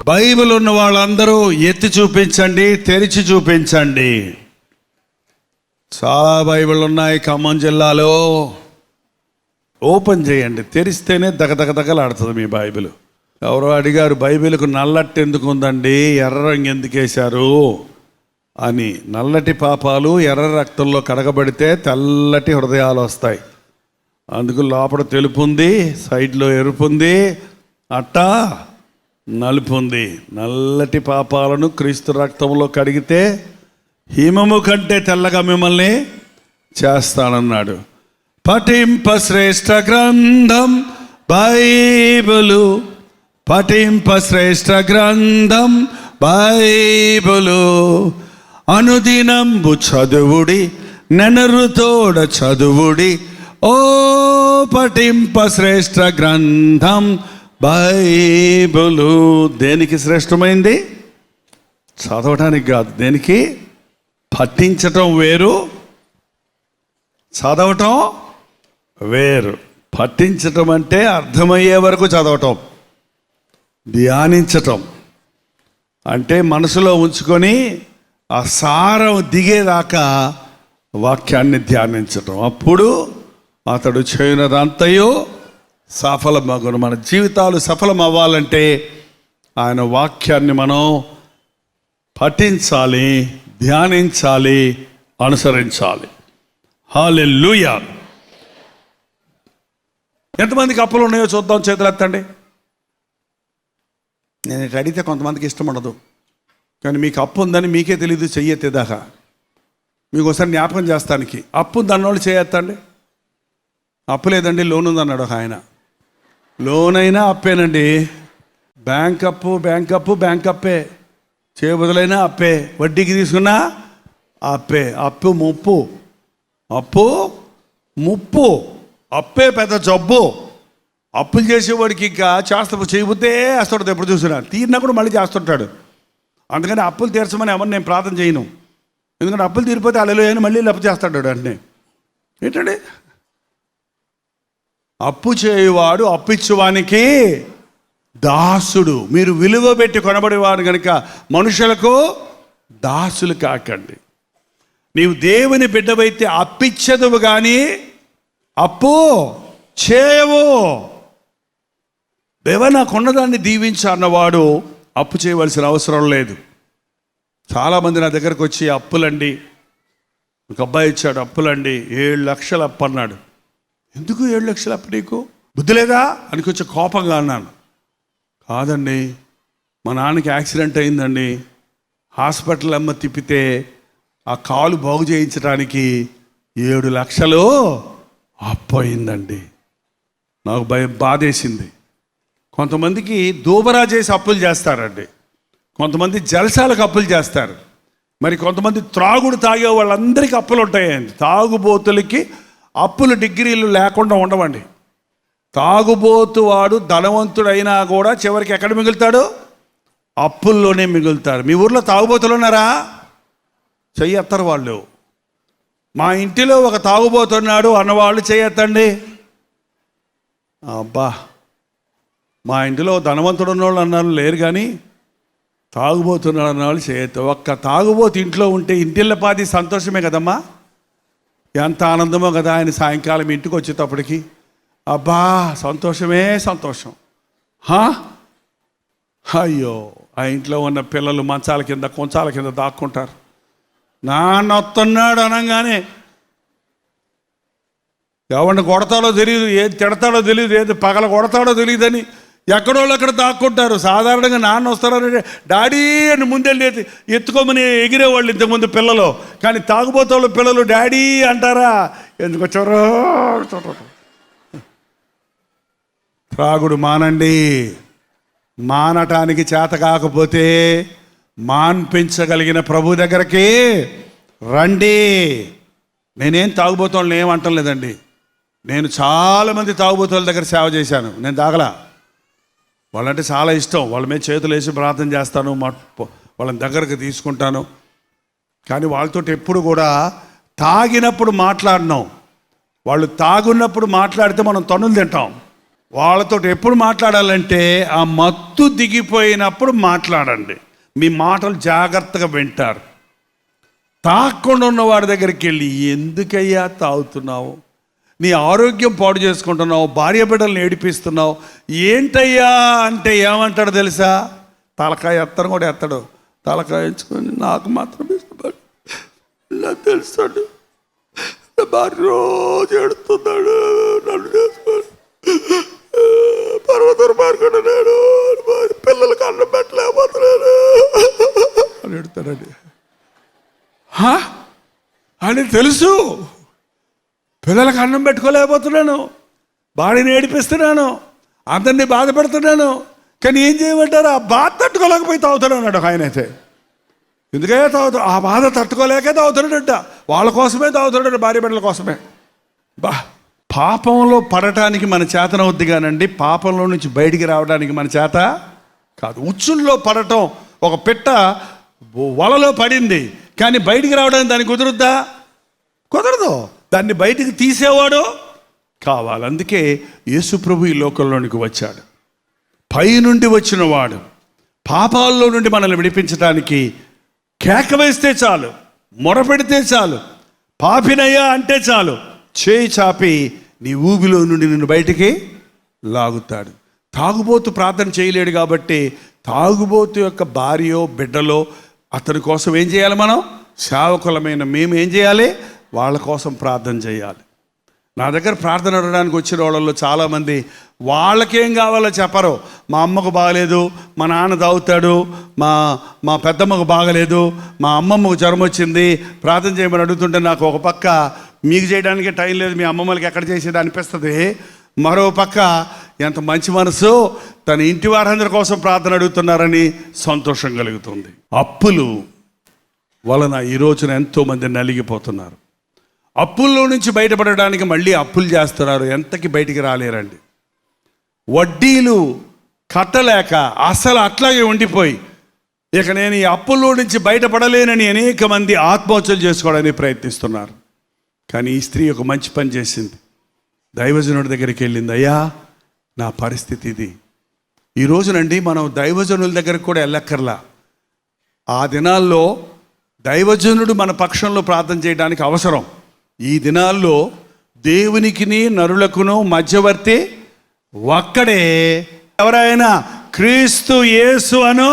Bible ఉన్న వాళ్ళందరూ ఎత్తి చూపించండి, తెరిచి చూపించండి. చాలా బైబిల్ ఉన్నాయి ఖమ్మం జిల్లాలో. ఓపెన్ చేయండి, తెరిస్తేనే దగదగదగలాడుతుంది మీ బైబిల్. ఎవరో అడిగారు, బైబిల్కు నల్లటి ఎందుకు ఉందండి, ఎర్ర రంగు ఎందుకు వేశారు అని. నల్లటి పాపాలు ఎర్ర రక్తంలో కడగబడితే తెల్లటి హృదయాలు వస్తాయి. అందుకు లోపల తెలుపు ఉంది, సైడ్లో ఎరుపు ఉంది, అట్టా నలుపు ఉంది. నల్లటి పాపాలను క్రీస్తు రక్తంలో కడిగితే హిమము కంటే తెల్లగా మిమ్మల్ని చేస్తానన్నాడు. పఠింప శ్రేష్ఠ గ్రంథం బైబిలు, పఠింప శ్రేష్ఠ గ్రంథం బైబిలు, అనుదినంబు చదువుడి, నెనరుతోడ చదువుడి, ఓ పఠింప శ్రేష్ఠ గ్రంథం బైబిలు. దేనికి శ్రేష్టమైంది? చదవటానికి కాదు. దేనికి? పఠించటం వేరు, చదవటం వేరు. పఠించటం అంటే అర్థమయ్యే వరకు చదవటం, ధ్యానించటం అంటే మనసులో ఉంచుకొని ఆ సారం దిగేదాకా వాక్యాన్ని ధ్యానించటం. అప్పుడు అతడు చేయనదంతయు సఫలమగును. మన జీవితాలు సఫలం అవ్వాలంటే ఆయన వాక్యాన్ని మనం పఠించాలి, ధ్యానించాలి, అనుసరించాలి. హల్లెలూయా. ఎంతమందికి అప్పులు ఉన్నాయో చూద్దాం, చేతులు ఎత్తండి. నేను ఇటు అడిగితే కొంతమందికి ఇష్టం ఉండదు, కానీ మీకు అప్పు ఉందని మీకే తెలియదు చెయ్యెత్తేదాకా. మీకు ఒకసారి జ్ఞాపకం చేస్తానికి, అప్పు ఉందన్నోళ్ళు చేయెత్తండి. అప్పు లేదండి, లోన్ ఉందన్నాడు ఒక ఆయన. లోన్ అయినా అప్పేనండి. బ్యాంక్ అప్పు, బ్యాంక్ అప్పు, బ్యాంక్ అప్పే. చేయబదులైనా అప్పే, వడ్డీకి తీసుకున్నా అప్పే. అప్పు ముప్పు, అప్పు ముప్పు. అప్పే పెద్ద జబ్బు. అప్పులు చేసేవాడికి ఇంకా చేయబోతే వేస్తాడు. ఎప్పుడు చూసినా తీరినా కూడా మళ్ళీ చేస్తుంటాడు. అందుకని అప్పులు తీర్చమని ఎవరు నేను ప్రార్థన చేయను. ఎందుకంటే అప్పులు తీరిపోతే అల్లెలో అని మళ్ళీ అప్పు చేస్తాడు అంటే. ఏంటండి? అప్పు చేయువాడు అప్పిచ్చువానికి దాసుడు. మీరు విలువ పెట్టి కొనబడేవాడు కనుక మనుషులకు దాసులు కాకండి. నీవు దేవుని బిడ్డవైతే అప్పిచ్చదువు కానీ అప్పు చేయవు. దేవా నాకున్నదాన్ని దీవించు అన్నవాడు అప్పు చేయవలసిన అవసరం లేదు. చాలామంది నా దగ్గరకు వచ్చి అప్పులండి, ఒక అబ్బాయి ఇచ్చాడు అప్పులండి, 7 లక్షలు అప్పు అన్నాడు. ఎందుకు 7 లక్షలు అప్పు, నీకు బుద్ధి లేదా అని కొంచెం కోపంగా అన్నాను. కాదండి, మా నాన్నకి యాక్సిడెంట్ అయిందండి, హాస్పిటల్ అమ్మ తిప్పితే ఆ కాలు బాగు చేయించడానికి 7 లక్షలు అప్పు అయిందండి. నాకు బాధేసింది. కొంతమందికి దూబరా చేసి అప్పులు చేస్తారండి, కొంతమంది జలసాలకు అప్పులు చేస్తారు, మరి కొంతమంది త్రాగుడు తాగే వాళ్ళందరికీ అప్పులు ఉంటాయండి. తాగుబోతులకి అప్పులు డిగ్రీలు లేకుండా ఉండవండి. తాగుబోతు వాడు ధనవంతుడైనా కూడా చివరికి ఎక్కడ మిగులుతాడు? అప్పుల్లోనే మిగులుతారు. మీ ఊర్లో తాగుబోతులు ఉన్నారా? చెయ్యెత్తరు వాళ్ళు. మా ఇంటిలో ఒక తాగుబోతున్నాడు అన్నవాళ్ళు చెయ్యెత్తండి. అబ్బా, మా ఇంటిలో ధనవంతుడు ఉన్నవాళ్ళు అన్నారు లేరు, కానీ తాగుబోతున్నాడు అన్నవాళ్ళు చేయొద్దు. ఒక్క తాగుబోతు ఇంట్లో ఉంటే ఇంటిల్లపాది సంతోషమే కదమ్మా. ఎంత ఆనందమో కదా ఆయన సాయంకాలం ఇంటికి వచ్చేటప్పటికి. అబ్బా, సంతోషమే సంతోషం. అయ్యో, ఆ ఇంట్లో ఉన్న పిల్లలు మంచాల కింద కొంచాల కింద దాక్కుంటారు. నాన్న వస్తున్నాడు అనగానే ఎవరిని కొడతాడో తెలియదు, ఏది తిడతాడో తెలియదు, ఏది పగల కొడతాడో తెలియదని ఎక్కడోళ్ళు అక్కడ దాక్కుంటారు. సాధారణంగా నాన్న వస్తారంటే డాడీ అని ముందెళ్ళి ఎత్తుకోమని ఎగిరేవాళ్ళు ఇంతకుముందు పిల్లలు. కానీ తాగుబోతోళ్ళు పిల్లలు డాడీ అంటారా? ఎందుకు వచ్చారో. త్రాగుడు మానండి. మానటానికి చేత కాకపోతే మాన్పించగలిగిన ప్రభు దగ్గరికి రండి. నేనేం తాగుబోతోళ్ళని ఏమంటం లేదండి. నేను చాలామంది తాగుబోతోళ్ళ దగ్గర సేవ చేశాను. నేను తాగలా. వాళ్ళంటే చాలా ఇష్టం, వాళ్ళ మీద చేతులు వేసి ప్రార్థన చేస్తాను, వాళ్ళని దగ్గరకు తీసుకుంటాను. కానీ వాళ్ళతో ఎప్పుడు కూడా తాగినప్పుడు మాట్లాడినాం. వాళ్ళు తాగున్నప్పుడు మాట్లాడితే మనం తన్నులు తింటాం. వాళ్ళతో ఎప్పుడు మాట్లాడాలంటే ఆ మత్తు దిగిపోయినప్పుడు మాట్లాడండి. మీ మాటలు జాగ్రత్తగా వింటారు. తాగకుండా ఉన్న వాడి దగ్గరికి వెళ్ళి, ఎందుకయ్యా తాగుతున్నావు, నీ ఆరోగ్యం పాడు చేసుకుంటున్నావు, భార్య బిడ్డలను ఏడిపిస్తున్నావు, ఏంటయ్యా అంటే ఏమంటాడు తెలుసా? తలకాయ ఎత్తడం కూడా ఎత్తడు. తలకాయ ఎంచుకొని, నాకు మాత్రం ఇష్టపడు, నాకు తెలుస్తాడు, నా భార్య రోజు ఎడుతున్నాడు, నన్ను చేసుకోడు, పర్వతం పారుకుంటున్నాడు, పిల్లలకు అన్నం పెట్టలేకపోతున్నాడు అని ఎడుతాడండి. అని తెలుసు, పిల్లలకు అన్నం పెట్టుకోలేకపోతున్నాను, భార్యని ఏడిపిస్తున్నాను, అందరినీ బాధ పెడుతున్నాను, కానీ ఏం చేయమంటారు? ఆ బాధ తట్టుకోలేకపోయి తాగుతాడు అన్నాడు ఆయన. అయితే ఎందుకయ్యా తాగుతాడు? ఆ బాధ తట్టుకోలేకే తాగుతాడట. వాళ్ళ కోసమే తాగుతాడట, భార్య బిడ్డల కోసమే. పాపంలో పడటానికి మన చేతనవుద్ది కానండి, పాపంలో నుంచి బయటికి రావడానికి మన చేత కాదు. ఉచ్చుల్లో పడటం, ఒక పిట్ట వలలో పడింది కానీ బయటికి రావడానికి దానికి కుదురుద్దా? కుదరదు. దాన్ని బయటికి తీసేవాడు కావాలి. అందుకే యేసు ప్రభు ఈ లోకంలోనికి వచ్చాడు. పై నుండి వచ్చిన వాడు పాపాల్లో నుండి మనల్ని విడిపించడానికి కేక వేస్తే చాలు, మొరపెడితే చాలు, పాపినయ్యా అంటే చాలు, చేయి చాపి నీ ఊబిలో నుండి నిన్ను బయటికి లాగుతాడు. తాగుబోతు ప్రార్థన చేయలేడు కాబట్టి తాగుబోతు యొక్క భార్యో బిడ్డలో అతని కోసం ఏం చేయాలి? మనం సేవకులమైన మేము ఏం చేయాలి? వాళ్ళ కోసం ప్రార్థన చేయాలి. నా దగ్గర ప్రార్థన అడగడానికి వచ్చిన వాళ్ళల్లో చాలామంది వాళ్ళకేం కావాలో చెప్పరు. మా అమ్మకు బాగలేదు, మా నాన్న తాగుతాడు, మా పెద్దమ్మకు బాగలేదు, మా అమ్మమ్మకు జ్వరం వచ్చింది, ప్రార్థన చేయమని అడుగుతుంటే నాకు ఒక పక్క మీకు చేయడానికి టైం లేదు, మీ అమ్మమ్మలకి ఎక్కడ చేసేది అనిపిస్తుంది. మరో పక్క ఎంత మంచి మనసు, తన ఇంటి వారందరి కోసం ప్రార్థన అడుగుతున్నారని సంతోషం కలుగుతుంది. అప్పులు వలన ఈ రోజున ఎంతోమంది నలిగిపోతున్నారు. అప్పుల్లో నుంచి బయటపడడానికి మళ్ళీ అప్పులు చేస్తున్నారు, ఎంతకి బయటికి రాలేరండి. వడ్డీలు కట్టలేక అసలు అట్లాగే ఉండిపోయి ఇక నేను ఈ అప్పుల్లో నుంచి బయటపడలేనని అనేక మంది ఆత్మహత్యలు చేసుకోవడానికి ప్రయత్నిస్తున్నారు. కానీ ఈ స్త్రీ ఒక మంచి పని చేసింది. దైవజనుడి దగ్గరికి వెళ్ళింది. అయ్యా, నా పరిస్థితి ఇది. ఈ రోజునండి మనం దైవజనుల దగ్గరికి కూడా వెళ్ళక్కర్లా. ఆ దినాల్లో దైవజనుడు మన పక్షంలో ప్రార్థన చేయడానికి అవసరం. ఈ దినాల్లో దేవునికిని నరులకును మధ్యవర్తి ఒక్కడే, ఎవరైనా క్రీస్తు యేసు అను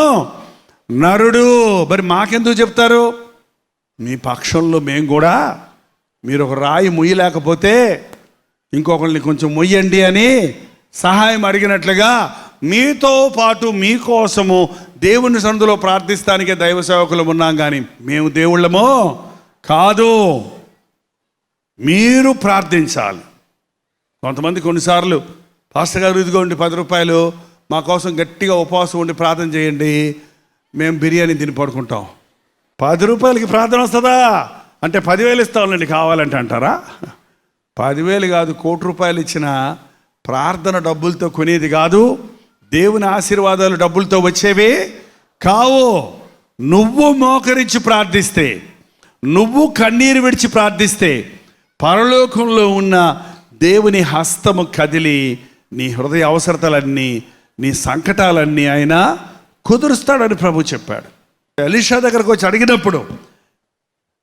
నరుడు. మరి మాకెందుకు చెప్తారు? మీ పక్షంలో మేము కూడా, మీరు ఒక రాయి మొయ్యలేకపోతే ఇంకొకరిని కొంచెం మొయ్యండి అని సహాయం అడిగినట్లుగా మీతో పాటు మీకోసము దేవుని సన్నిధిలో ప్రార్థిస్తానికే దైవ సేవకులు ఉన్నాం, కానీ మేము దేవుళ్ళమో కాదు. మీరు ప్రార్థించాలి. కొంతమంది కొన్నిసార్లు, పాస్టర్ గారు ఇదిగోండి 10 రూపాయలు, మా కోసం గట్టిగా ఉపవాసం ఉండి ప్రార్థన చేయండి, మేము బిర్యానీ తిని పడుకుంటాం. 10 రూపాయలకి ప్రార్థన వస్తుందా అంటే 10,000 ఇస్తామండి కావాలంటే అంటారా? 10,000 కాదు, 1,00,00,000 రూపాయలు ఇచ్చిన ప్రార్థన డబ్బులతో కొనేది కాదు. దేవుని ఆశీర్వాదాలు డబ్బులతో వచ్చేవి కావు. నువ్వు మోకరించి ప్రార్థిస్తే, నువ్వు కన్నీరు విడిచి ప్రార్థిస్తే పరలోకంలో ఉన్న దేవుని హస్తము కదిలి నీ హృదయ అవసరతలన్నీ, నీ సంకటాలన్నీ ఆయన కుదురుస్తాడని ప్రభు చెప్పాడు. ఎలీషా దగ్గరకు వచ్చి అడిగినప్పుడు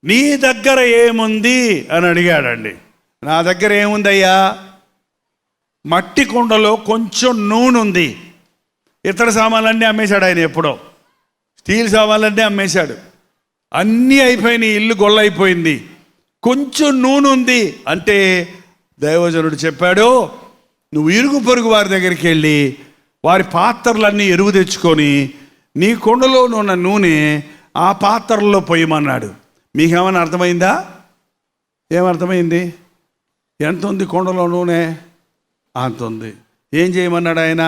నీ దగ్గర ఏముంది అని అడిగాడండి. నా దగ్గర ఏముందయ్యా? మట్టి కుండలో కొంచెం నూనె ఉంది. ఇతర సామాన్లన్నీ అమ్మేశాడు ఆయన. ఎప్పుడో స్టీల్ సామాన్లన్నీ అమ్మేశాడు, అన్నీ అయిపోయినాయి, ఇల్లు గొల్లైపోయింది, కొంచెం నూనె ఉంది అంటే దైవజనుడు చెప్పాడు, నువ్వు ఇరుగు పొరుగు వారి దగ్గరికి వెళ్ళి వారి పాత్రలన్నీ ఎరువు తెచ్చుకొని నీ కుండలో ఉన్న నూనె ఆ పాత్రల్లో పోయమన్నాడు. మీకేమైనా అర్థమైందా? ఏమర్థమైంది? ఎంత ఉంది కుండలో నూనె? అంత ఉంది. ఏం చేయమన్నాడు ఆయన?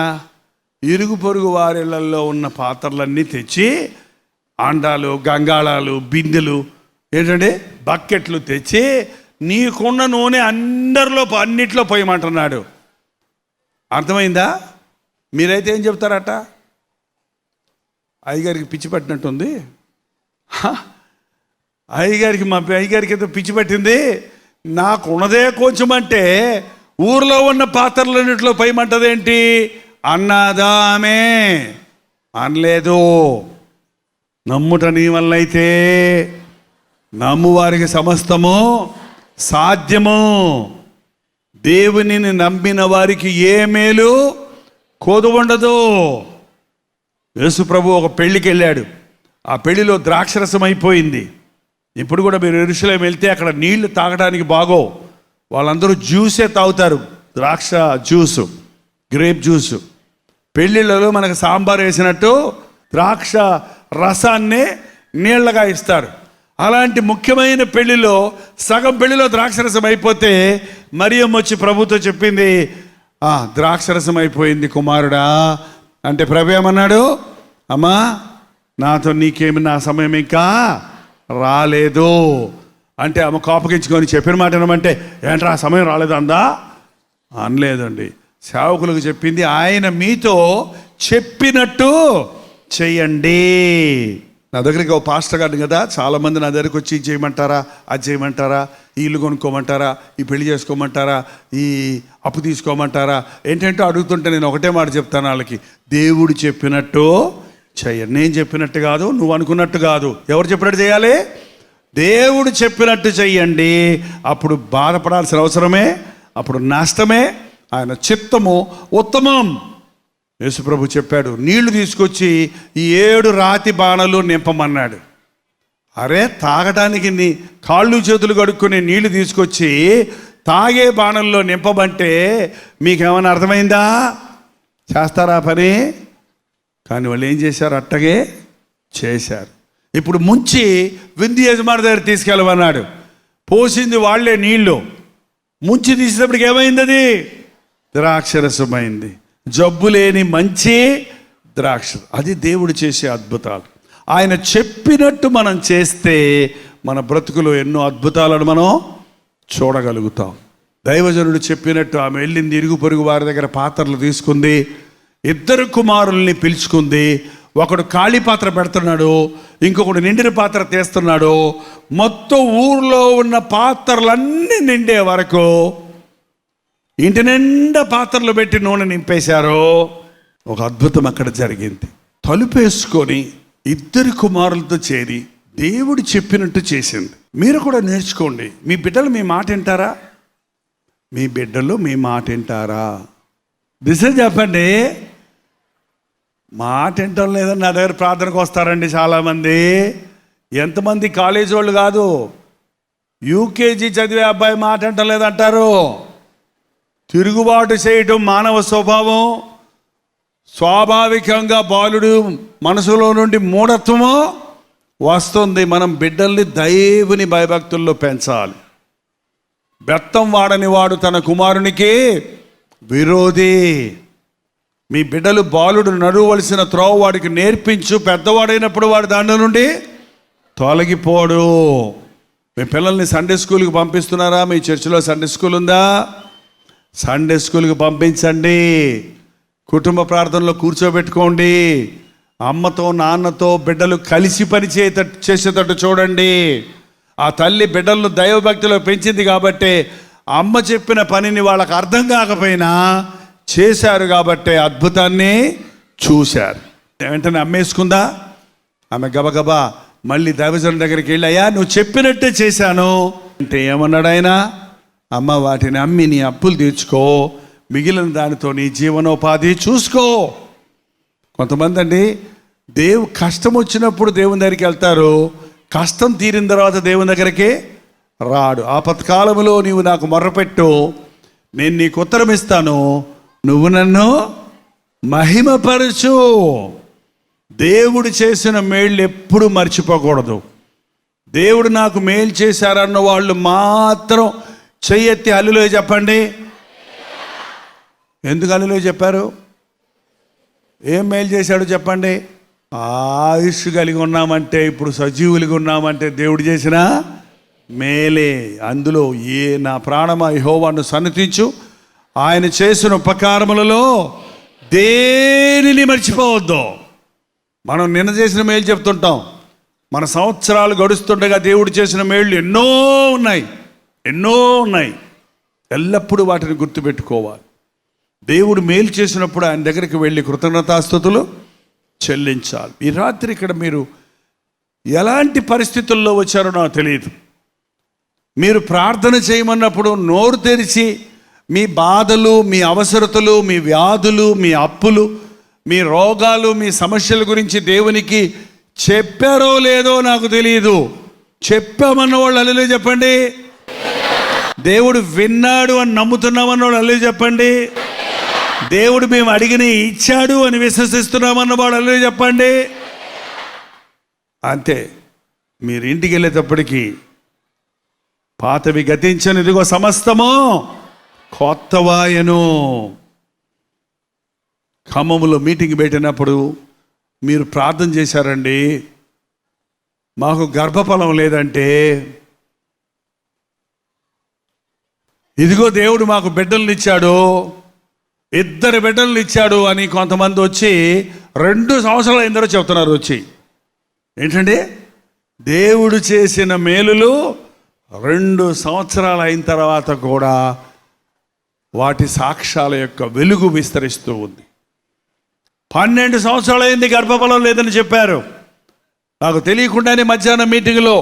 ఇరుగు పొరుగు వారిళ్లలో ఉన్న పాత్రలన్నీ తెచ్చి, అండాలు, గంగాళాలు, బిందెలు, ఏంటంటే బకెట్లు తెచ్చి నీకున్న నూనె అన్నిట్లో పోయమంటున్నాడు. అర్థమైందా? మీరైతే ఏం చెప్తారట? అయ్యగారికి పిచ్చి పట్టినట్టుంది, మా అయ్యగారికి ఏదో పిచ్చి పట్టింది, నాకున్నదే కొంచెం అంటే ఊర్లో ఉన్న పాత్రలన్నింటిలో పై మంటదేంటి? అన్నదామే అనలేదు. నమ్ముట నీ వల్ల అయితే నమ్ము వారికి సమస్తము సాధ్యము. దేవునిని నమ్మిన వారికి ఏ మేలు కొదువ ఉండదు. యేసు ప్రభు ఒక పెళ్ళికి వెళ్ళాడు. ఆ పెళ్లిలో ద్రాక్షరసం అయిపోయింది. ఇప్పుడు కూడా మీరు యెరూషలేము వెళ్తే అక్కడ నీళ్లు తాగడానికి బాగో, వాళ్ళందరూ జ్యూసే తాగుతారు, ద్రాక్ష జ్యూసు, గ్రేప్ జ్యూసు. పెళ్ళిళ్ళలో మనకు సాంబార్ వేసినట్టు ద్రాక్ష రసాన్నే నీళ్ళగా ఇస్తారు. అలాంటి ముఖ్యమైన పెళ్లిలో సగం పెళ్లిలో ద్రాక్షరసం అయిపోతే మరియమ్మ వచ్చి ప్రభుతో చెప్పింది, ద్రాక్షరసం అయిపోయింది కుమారుడా అంటే ప్రభు ఏమన్నాడు? అమ్మా, నాతో నీకేమి, నా సమయం ఇంకా రాలేదు అంటే ఆమె కోపగించుకొని చెప్పిన మాట ఏమంటే, ఏంట్రా సమయం రాలేదు అందా? అనలేదండి. సేవకులకు చెప్పింది, ఆయన మీతో చెప్పినట్టు చెయ్యండి. నా దగ్గరికి ఒక పాస్టర్ గారిని కదా, చాలామంది నా దగ్గరికి వచ్చి చేయమంటారా, అది చేయమంటారా, ఈ ఇల్లు కొనుక్కోమంటారా, ఈ పెళ్లి చేసుకోమంటారా, ఈ అప్పు తీసుకోమంటారా, ఏంటంటో అడుగుతుంటే నేను ఒకటే మాట చెప్తాను వాళ్ళకి, దేవుడు చెప్పినట్టు చెయ్యండి. నేను చెప్పినట్టు కాదు, నువ్వు అనుకున్నట్టు కాదు. ఎవరు చెప్పినట్టు చేయాలి? దేవుడు చెప్పినట్టు చెయ్యండి. అప్పుడు బాధపడాల్సిన అవసరమే, అప్పుడు నష్టమే. ఆయన చిత్తము ఉత్తమం. యేసుప్రభు చెప్పాడు, నీళ్లు తీసుకొచ్చి ఈ 7 రాతి బాణలు నింపమన్నాడు. అరే, తాగడానికి నీ కాళ్ళు చేతులు కడుక్కునే నీళ్లు తీసుకొచ్చి తాగే బాణంలో నింపమంటే మీకేమైనా అర్థమైందా? చేస్తారా పని? కానీ వాళ్ళు ఏం చేశారు? అట్టగే చేశారు. ఇప్పుడు ముంచి విందు యజమాని దగ్గర తీసుకెళ్ళమన్నాడు. పోసింది వాళ్లే నీళ్ళు. ముంచి తీసేటప్పటికి ఏమైంది? అది ద్రాక్షరసమైంది. జబ్బు లేని మంచి ద్రాక్ష. అది దేవుడు చేసే అద్భుతాలు. ఆయన చెప్పినట్టు మనం చేస్తే మన బ్రతుకులో ఎన్నో అద్భుతాలను మనం చూడగలుగుతాం. దైవజనుడు చెప్పినట్టు ఆమె వెళ్ళింది, ఇరుగు పొరుగు వారి దగ్గర పాత్రలు తీసుకుంది, 2 కుమారుల్ని పిలుచుకుంది. ఒకడు ఖాళీ పాత్ర పెడుతున్నాడు, ఇంకొకడు నిండిన పాత్ర తీస్తున్నాడు. మొత్తం ఊర్లో ఉన్న పాత్రలన్నీ నిండే వరకు ఇంటి నిండా పాత్రలు పెట్టి నూనె నింపేశారు. ఒక అద్భుతం అక్కడ జరిగింది. తలుపేసుకొని 2 కుమారులతో చేరి దేవుడు చెప్పినట్టు చేసింది. మీరు కూడా నేర్చుకోండి. మీ బిడ్డలు మీ మాట వింటారా? మీ బిడ్డలు మీ మాట వింటారా? నిజం చెప్పండి. మాట వింటం లేదని నా దగ్గర ప్రార్థనకు వస్తారండి చాలామంది. ఎంతమంది కాలేజీ వాళ్ళు కాదు, యూకేజీ చదివే అబ్బాయి మాట వింటం లేదంటారు. తిరుగుబాటు చేయటం మానవ స్వభావం. స్వాభావికంగా బాలుడు మనసులో నుండి మూఢత్వము వస్తుంది. మనం బిడ్డల్ని దేవుని భయభక్తుల్లో పెంచాలి. బెత్తం వాడని వాడు తన కుమారునికి విరోధి. మీ బిడ్డలు బాలుడు నడవలసిన త్రోవ వాడికి నేర్పించు. పెద్దవాడైనప్పుడు వాడు దాంట్లో నుండి తొలగిపోడు. మీ పిల్లల్ని సండే స్కూల్కి పంపిస్తున్నారా? మీ చర్చిలో సండే స్కూల్ ఉందా? సండే స్కూల్కి పంపించండి. కుటుంబ ప్రార్థనలో కూర్చోబెట్టుకోండి. అమ్మతో నాన్నతో బిడ్డలు కలిసి పని చేసేటట్టు చూడండి. ఆ తల్లి బిడ్డలను దైవభక్తిలో పెంచింది కాబట్టి అమ్మ చెప్పిన పనిని వాళ్ళకి అర్థం కాకపోయినా చేశారు కాబట్టి అద్భుతాన్ని చూశారు. వెంటనే అమ్మేసుకుందా? ఆమె గబగబా మళ్ళీ దైవజనుడి దగ్గరికి వెళ్ళి, అయ్యా నువ్వు చెప్పినట్టే చేశాను అంటే ఏమన్నాడు ఆయన? అమ్మ, వాటిని అమ్మి నీ అప్పులు తీర్చుకో, మిగిలిన దానితో నీ జీవనోపాధి చూసుకో. కొంతమంది అండి కష్టం వచ్చినప్పుడు దేవుని దగ్గరికి వెళ్తారు, కష్టం తీరిన తర్వాత దేవుని దగ్గరికి రాడు. ఆపత్కాలంలో నీవు నాకు మొర్రపెట్టు, నేను నీకు ఉత్తరం ఇస్తాను, నువ్వు నన్ను మహిమపరచు. దేవుడు చేసిన మేళ్ళు ఎప్పుడు మర్చిపోకూడదు. దేవుడు నాకు మేలు చేశారన్న వాళ్ళు మాత్రం చెయ్యెత్తి హల్లెలూయా చెప్పండి. ఎందుకు హల్లెలూయా చెప్పారు? ఏం మేలు చేశాడు చెప్పండి? ఆయుష్ కలిగి ఉన్నామంటే, ఇప్పుడు సజీవులుగా ఉన్నామంటే దేవుడు చేసిన మేలే. అందులో నా ప్రాణమా యెహోవాను సన్నతించు, ఆయన చేసిన ఉపకారములలో దేనిని మర్చిపోవద్దు. మనం నిన్న చేసిన మేలు చెప్తుంటాం. మన సంవత్సరాలు గడుస్తుండగా దేవుడు చేసిన మేళ్ళు ఎన్నో ఉన్నాయి. ఎల్లప్పుడూ వాటిని గుర్తుపెట్టుకోవాలి. దేవుడు మేలు చేసినప్పుడు ఆయన దగ్గరికి వెళ్ళి కృతజ్ఞతాస్తుతులు చెల్లించాలి. ఈ రాత్రి ఇక్కడ మీరు ఎలాంటి పరిస్థితుల్లో వచ్చారో నాకు తెలియదు. మీరు ప్రార్థన చేయమన్నప్పుడు నోరు తెరిచి మీ బాధలు, మీ అవసరతలు, మీ వ్యాధులు, మీ అప్పులు, మీ రోగాలు, మీ సమస్యల గురించి దేవునికి చెప్పారో లేదో నాకు తెలియదు. చెప్పామన్న వాళ్ళు హల్లెలూయా చెప్పండి. దేవుడు విన్నాడు అని నమ్ముతున్నామన్న వాళ్ళు హల్లెలూయా చెప్పండి. దేవుడు మేము అడిగిన ఇచ్చాడు అని విశ్వసిస్తున్నామన్న వాళ్ళు హల్లెలూయా చెప్పండి. అంతే. మీరు ఇంటికి వెళ్ళేటప్పటికీ పాతవి గతించను, ఇదిగో సమస్తము కొత్తవాయను. ఖమ్మంలో మీటింగ్ పెట్టినప్పుడు మీరు ప్రార్థన చేశారండి, మాకు గర్భఫలం లేదంటే, ఇదిగో దేవుడు మాకు బిడ్డలను ఇచ్చాడు, 2 బిడ్డలను ఇచ్చాడు అని కొంతమంది వచ్చి 2 సంవత్సరాలు అయిన తర్వాత చెప్తున్నారు. వచ్చి ఏంటంటే దేవుడు చేసిన మేలులు 2 సంవత్సరాలు అయిన తర్వాత కూడా వాటి సాక్ష్యాల యొక్క వెలుగు విస్తరిస్తూ ఉంది. 12 సంవత్సరాలు అయింది గర్భఫలం లేదని చెప్పారు. నాకు తెలియకుండానే మధ్యాహ్నం మీటింగ్లో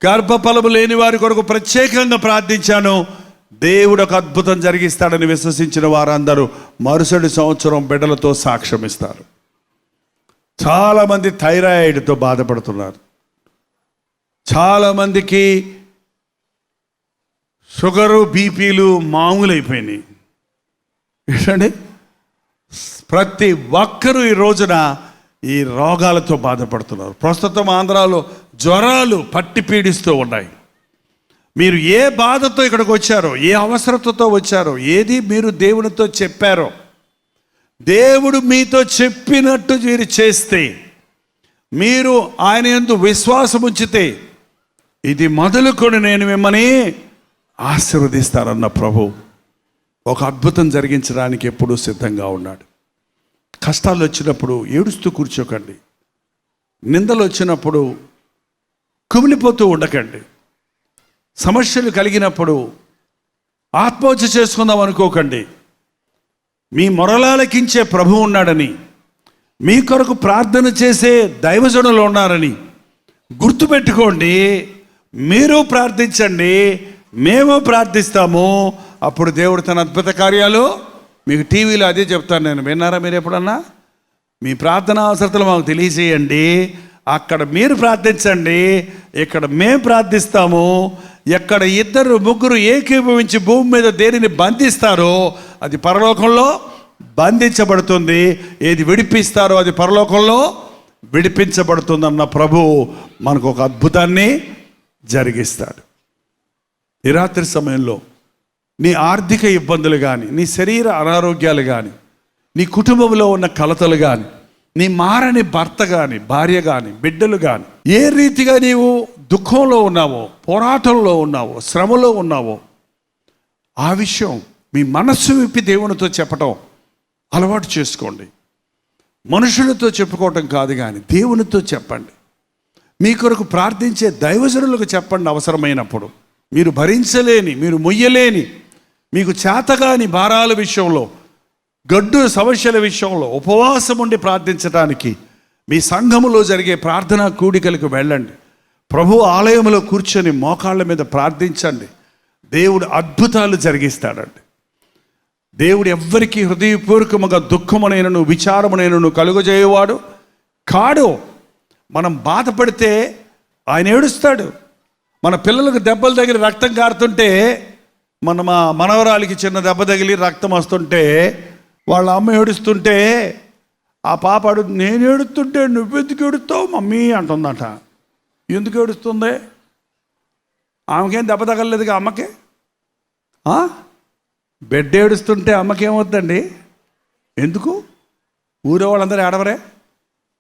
గర్భఫలము లేని వారి కొరకు ప్రత్యేకంగా ప్రార్థించాను. దేవుడు ఒక అద్భుతం జరిగిస్తాడని విశ్వసించిన వారందరూ మరుసటి సంవత్సరం బిడ్డలతో సాక్ష్యం ఇస్తారు. చాలామంది థైరాయిడ్తో బాధపడుతున్నారు. చాలామందికి షుగరు, బీపీలు మామూలు అయిపోయినాయి. ఏంటండి, ప్రతి ఒక్కరూ ఈ రోజున ఈ రోగాలతో బాధపడుతున్నారు. ప్రస్తుతం ఆంధ్రాలో జ్వరాలు పట్టి పీడిస్తూ ఉన్నాయి. మీరు ఏ బాధతో ఇక్కడికి వచ్చారో, ఏ అవసరతతో వచ్చారో, ఏది మీరు దేవునితో చెప్పారో, దేవుడు మీతో చెప్పినట్టు మీరు చేస్తే, మీరు ఆయన యందు విశ్వాసం ఉంచితే, ఇది మొదలుకొని నేను మిమ్మల్ని ఆశీర్వదిస్తారన్న ప్రభు ఒక అద్భుతం జరిగించడానికి ఎప్పుడూ సిద్ధంగా ఉన్నాడు. కష్టాలు వచ్చినప్పుడు ఏడుస్తూ కూర్చోకండి. నిందలు వచ్చినప్పుడు కుమిలిపోతూ ఉండకండి. సమస్యలు కలిగినప్పుడు ఆత్మహత్య చేసుకుందాం అనుకోకండి. మీ మొరలాలకించే ప్రభు ఉన్నాడని, మీ కొరకు ప్రార్థన చేసే దైవజనులు ఉన్నారని గుర్తుపెట్టుకోండి. మీరు ప్రార్థించండి, మేము ప్రార్థిస్తాము. అప్పుడు దేవుడు తన అద్భుత కార్యాలు మీకు టీవీలో అదే చెప్తాను నేను. విన్నారా మీరు ఎప్పుడన్నా? మీ ప్రార్థన అవసరతలు మాకు తెలియజేయండి. అక్కడ మీరు ప్రార్థించండి, ఇక్కడ మేము ప్రార్థిస్తాము. ఎక్కడ 2, 3 ఏకీభవించి భూమి మీద దేనిని బంధిస్తారో అది పరలోకంలో బంధించబడుతుంది. ఏది విడిపిస్తారో అది పరలోకంలో విడిపించబడుతుందన్న ప్రభు మనకు ఒక అద్భుతాన్ని జరిగిస్తాడు. ఈ రాత్రి సమయంలో నీ ఆర్థిక ఇబ్బందులు కానీ, నీ శరీర అనారోగ్యాలు కానీ, నీ కుటుంబంలో ఉన్న కలతలు కానీ, నీ మారని భర్త కానీ, భార్య కానీ, బిడ్డలు కానీ, ఏ రీతిగా నీవు దుఃఖంలో ఉన్నావో, పోరాటంలో ఉన్నావో, శ్రమలో ఉన్నావో, ఆ విషయం మీ మనస్సు విప్పి దేవునితో చెప్పటం అలవాటు చేసుకోండి. మనుషులతో చెప్పుకోవటం కాదు కానీ దేవునితో చెప్పండి. మీ కొరకు ప్రార్థించే దైవజనులకు చెప్పండి. అవసరమైనప్పుడు మీరు భరించలేని, మీరు మొయ్యలేని, మీకు చేతగాని భారాల విషయంలో, గడ్డు సమస్యల విషయంలో ఉపవాసం ఉండి ప్రార్థించడానికి మీ సంఘములో జరిగే ప్రార్థనా కూడికలకు వెళ్ళండి. ప్రభు ఆలయంలో కూర్చొని మోకాళ్ళ మీద ప్రార్థించండి. దేవుడు అద్భుతాలు జరిగిస్తాడండి. దేవుడు ఎవ్వరికీ హృదయపూర్వకముగా దుఃఖమునైనను విచారమునైనను కలుగజేయవాడు కాడు. మనం బాధపడితే ఆయన ఏడుస్తాడు. మన పిల్లలకు దెబ్బలు తగిలి రక్తం కారుతుంటే, మా మనవరాలికి చిన్న దెబ్బ తగిలి రక్తం వస్తుంటే వాళ్ళ అమ్మ ఏడుస్తుంటే ఆ పాప నేను ఏడుస్తుంటే నువ్వెందుకు ఏడుస్తావు మమ్మీ అంటుందట. ఎందుకు ఏడుస్తుంది? ఆమెకేం దెబ్బ తగలలేదుగా అమ్మకి. బిడ్డ ఏడుస్తుంటే అమ్మకేమవుతుందండి? ఎందుకు? ఊరే వాళ్ళందరూ ఏడవరే?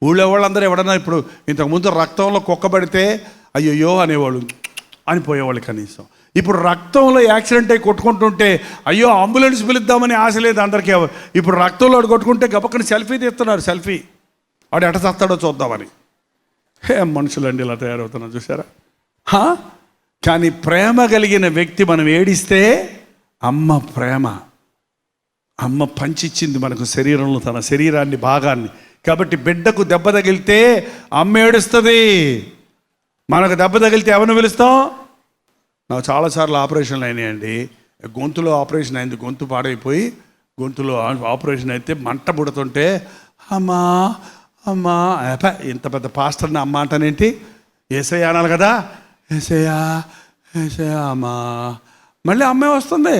ఊళ్ళో వాళ్ళందరూ ఎవడన్నా ఇప్పుడు ఇంతకుముందు రక్తంలో కుక్కబడితే అయ్యయ్యో అనేవాళ్ళు, అనిపోయేవాళ్ళు కనీసం. ఇప్పుడు రక్తంలో యాక్సిడెంట్ అయి కొట్టుకుంటుంటే అయ్యో అంబులెన్స్ పిలుద్దామని ఆశ లేదు అందరికీ. ఇప్పుడు రక్తంలో కొట్టుకుంటే గబక్కని సెల్ఫీ తీస్తున్నారు. సెల్ఫీ వాడు ఎట చస్తాడో చూద్దామని. మనుషులండి ఇలా తయారవుతున్నారు చూసారా? కానీ ప్రేమ కలిగిన వ్యక్తి మనం ఏడిస్తే అమ్మ ప్రేమ, అమ్మ పంచిచ్చింది మనకు శరీరంలో తన శరీరాన్ని భాగాన్ని. కాబట్టి బిడ్డకు దెబ్బ తగిలితే అమ్మ ఏడుస్తుంది. మనకు దెబ్బ తగిలితే ఎవరిని పిలుస్తాం? నాకు చాలాసార్లు ఆపరేషన్లు అయినాయండి. గొంతులో ఆపరేషన్ అయింది, గొంతు పాడైపోయి గొంతులో ఆపరేషన్ అయితే మంట పుడుతుంటే అమ్మా అమ్మా ఇంత పెద్ద పాస్టర్ని అమ్మ అంటానేంటి? ఏసయ్య అనాలి కదా. ఏసయ్యా ఏసయ్యా అమ్మా, మళ్ళీ అమ్మే వస్తుంది.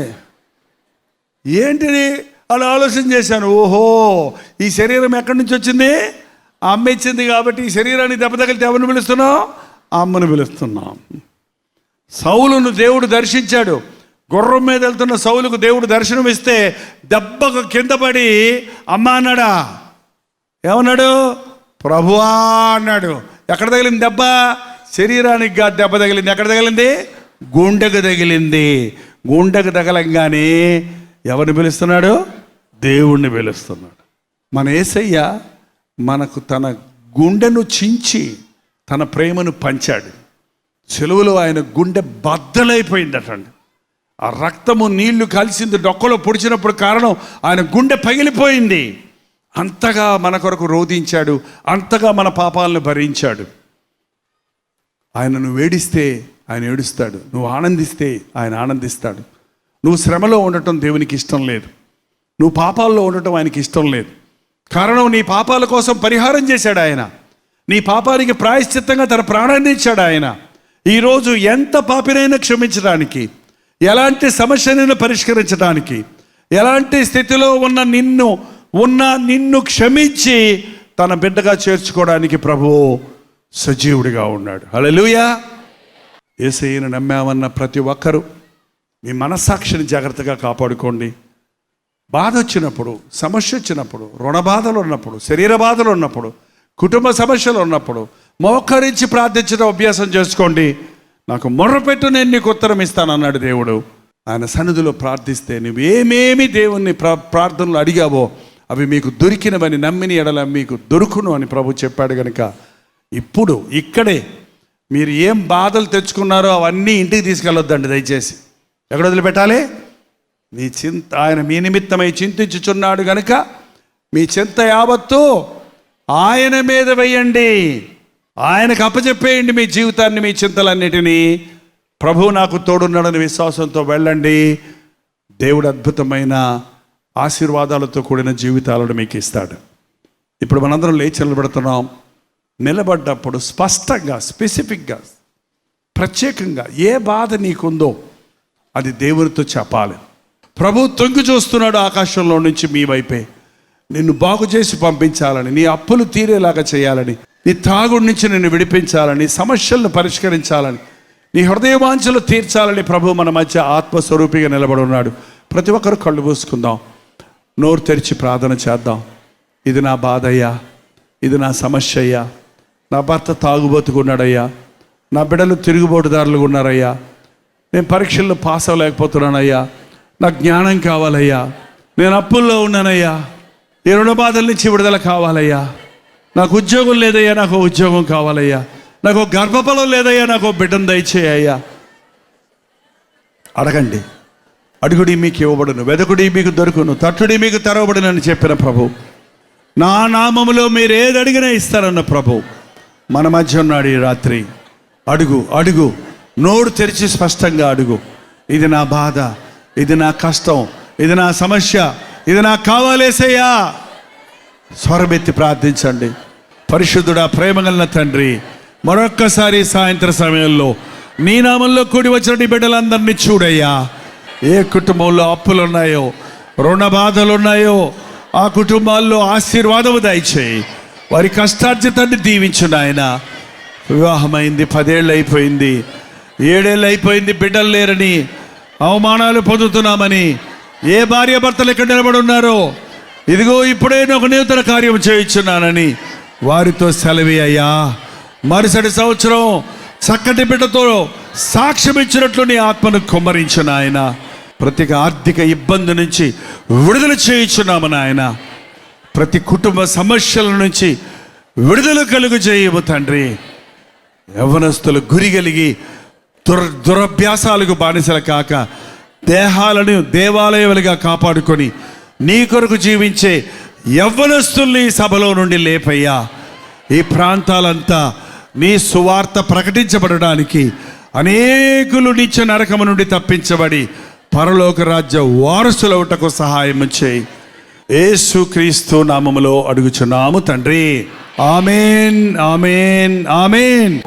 ఏంటిది అలా ఆలోచన చేశాను. ఓహో, ఈ శరీరం ఎక్కడి నుంచి వచ్చింది? అమ్మ ఇచ్చింది. కాబట్టి ఈ శరీరాన్ని దెబ్బ తగిలితే ఎవరిని పిలుస్తున్నాం? అమ్మను పిలుస్తున్నాం. సౌలును దేవుడు దర్శించాడు. గుర్రం మీద వెళ్తున్న సౌలుకు దేవుడు దర్శనం ఇస్తే దెబ్బకు కింద పడి అమ్మ అన్నాడా? ఏమన్నాడు? ప్రభువా అన్నాడు. ఎక్కడ తగిలింది దెబ్బ? శరీరానికి కాదు దెబ్బ తగిలింది. ఎక్కడ తగిలింది? గుండెకు తగిలింది. గుండెకు తగలంగానే ఎవరిని పిలుస్తున్నాడు? దేవుణ్ణి పిలుస్తున్నాడు. మన యేసయ్య మనకు తన గుండెను చించి తన ప్రేమను పంచాడు. సెలువులో ఆయన గుండె బద్దలైపోయిందటండి. ఆ రక్తము నీళ్లు కలిసింది, డొక్కలో పొడిచినప్పుడు కారణం ఆయన గుండె పగిలిపోయింది. అంతగా మన కొరకు రోధించాడు, అంతగా మన పాపాలను భరించాడు. ఆయన నువ్వు ఏడిస్తే ఆయన ఏడుస్తాడు, నువ్వు ఆనందిస్తే ఆయన ఆనందిస్తాడు. నువ్వు శ్రమలో ఉండటం దేవునికి ఇష్టం లేదు, నువ్వు పాపాల్లో ఉండటం ఆయనకి ఇష్టం లేదు. కారణం నీ పాపాల కోసం పరిహారం చేశాడు ఆయన. నీ పాపానికి ప్రాయశ్చిత్తంగా తన ప్రాణాన్ని ఇచ్చాడు ఆయన. ఈరోజు ఎంత పాపినైనా క్షమించడానికి, ఎలాంటి సమస్యనైనా పరిష్కరించడానికి, ఎలాంటి స్థితిలో ఉన్న నిన్ను క్షమించి తన బిడ్డగా చేర్చుకోవడానికి ప్రభువు సజీవుడిగా ఉన్నాడు. హల్లెలూయా. యేసయ్యను నమ్మామన్న ప్రతి ఒక్కరూ మీ మనస్సాక్షిని జాగ్రత్తగా కాపాడుకోండి. బాధ వచ్చినప్పుడు, సమస్య వచ్చినప్పుడు, రుణ బాధలు ఉన్నప్పుడు, శరీర బాధలు ఉన్నప్పుడు, కుటుంబ సమస్యలు ఉన్నప్పుడు మోకరించి ప్రార్థించడం అభ్యాసం చేసుకోండి. నాకు మొర్రపెట్టు, నేను నీకు ఉత్తరం ఇస్తానన్నాడు దేవుడు. ఆయన సన్నిధిలో ప్రార్థిస్తే నువ్వు ఏమేమి దేవుణ్ణి ప్రార్థనలు అడిగావో అవి మీకు దొరికినవని నమ్మిన ఎడల మీకు దొరుకును అని ప్రభు చెప్పాడు. కనుక ఇప్పుడు ఇక్కడే మీరు ఏం బాధలు తెచ్చుకున్నారో అవన్నీ ఇంటికి తీసుకెళ్ళొద్దండి దయచేసి. ఎక్కడ వదిలిపెట్టాలి? మీ చింత, ఆయన మీ నిమిత్తమై చింతించుచున్నాడు కనుక మీ చింత యావత్తు ఆయన మీద వేయండి, ఆయనకు అప్పచెప్పేయండి మీ జీవితాన్ని, మీ చింతలన్నిటినీ. ప్రభువు నాకు తోడున్నాడని విశ్వాసంతో వెళ్ళండి. దేవుడు అద్భుతమైన ఆశీర్వాదాలతో కూడిన జీవితాలను మీకు ఇస్తాడు. ఇప్పుడు మనందరం లేచి నిలబడుతున్నాం. నిలబడ్డప్పుడు స్పష్టంగా, స్పెసిఫిక్గా, ప్రత్యేకంగా ఏ బాధ నీకుందో అది దేవునితో చెప్పాలి. ప్రభు తొంగి చూస్తున్నాడు ఆకాశంలో నుంచి మీ వైపే. నిన్ను బాగు చేసి పంపించాలని, నీ అప్పులు తీరేలాగా చేయాలని, నీ త్రాగుడి నుంచి నిన్ను విడిపించాలని, సమస్యలను పరిష్కరించాలని, నీ హృదయవాంఛలు తీర్చాలని ప్రభు మన మధ్య ఆత్మస్వరూపిగా నిలబడి ఉన్నాడు. ప్రతి ఒక్కరు కళ్ళు మూసుకుందాం, నోరు తెరిచి ప్రార్థన చేద్దాం. ఇది నా బాధ అయ్యా, ఇది నా సమస్య అయ్యా, నా భర్త తాగుబోతుకున్నాడయ్యా, నా బిడ్డలు తిరుగుబోటుదారులుగా ఉన్నారయ్యా, నేను పరీక్షల్లో పాస్ అవ్వలేకపోతున్నానయ్యా, నాకు జ్ఞానం కావాలయ్యా, నేను అప్పుల్లో ఉన్నానయ్యా, ఈ రుణ బాధల నుంచి విడుదల కావాలయ్యా, నాకు ఉద్యోగం లేదయ్యా, నాకు ఉద్యోగం కావాలయ్యా, నాకు గర్భఫలం లేదయ్యా, నాకు బిడ్డను దయచేయ్యా. అడగండి, అడుగుడి మీకు ఇవ్వబడును, వెదకుడి మీకు దొరుకును, తట్టుడి మీకు తెరవబడును అని చెప్పిన ప్రభు. నా నామములో మీరు ఏది అడిగినా ఇస్తారన్న ప్రభు మన మధ్య ఉన్నాడు ఈ రాత్రి. అడుగు, అడుగు, నోరు తెరిచి స్పష్టంగా అడుగు. ఇది నా బాధ, ఇది నా కష్టం, ఇది నా సమస్య, ఇది నాకు కావాలేసయ్యా. స్వరమెత్తి ప్రార్థించండి. పరిశుద్ధుడా, ప్రేమగల తండ్రి, మరొక్కసారి సాయంత్రం సమయంలో నీ నామంలో కూడి వచ్చిన బిడ్డలందరినీ చూడయ్యా. ఏ కుటుంబంలో అప్పులు ఉన్నాయో, రుణ బాధలు ఉన్నాయో ఆ కుటుంబాల్లో ఆశీర్వాదము దయచేయి. వారి కష్టార్జితాన్ని దీవించు నాయన. వివాహమైంది, 10 ఏళ్ళు అయిపోయింది, 7 ఏళ్ళు అయిపోయింది, బిడ్డలు లేరని అవమానాలు పొందుతున్నామని ఏ భార్య భర్తలు ఎక్కడ నిలబడి ఉన్నారో, ఇదిగో ఇప్పుడే ఒక నూతన కార్యం చేయించున్నానని వారితో సెలవి అయ్యా. మరుసటి సంవత్సరం చక్కటి బిడ్డతో సాక్ష్యం ఇచ్చినట్లు నీ ఆత్మను కుమ్మరించు నాయన. ప్రతి ఆర్థిక ఇబ్బంది నుంచి విడుదల చేయించున్నాము నాయన. ప్రతి కుటుంబ సమస్యల నుంచి విడుదల కలుగు చేయము తండ్రి. యవ్వనస్తులు గురి కలిగి దురభ్యాసాలకు బానిసలు కాక దేహాలను దేవాలయాలుగా కాపాడుకొని నీ కొరకు జీవించే యవ్వనస్తుల్ని సభలో నుండి లేపయ్యా. ఈ ప్రాంతాలంతా నీ సువార్త ప్రకటించబడడానికి అనేకులు నిత్య నరకము నుండి తప్పించబడి పరలోక రాజ్య వారసులవుటకు సహాయం చేయి. యేసుక్రీస్తు నామములో అడుగుచున్నాము తండ్రి. ఆమేన్, ఆమేన్, ఆమేన్.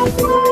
Thank you.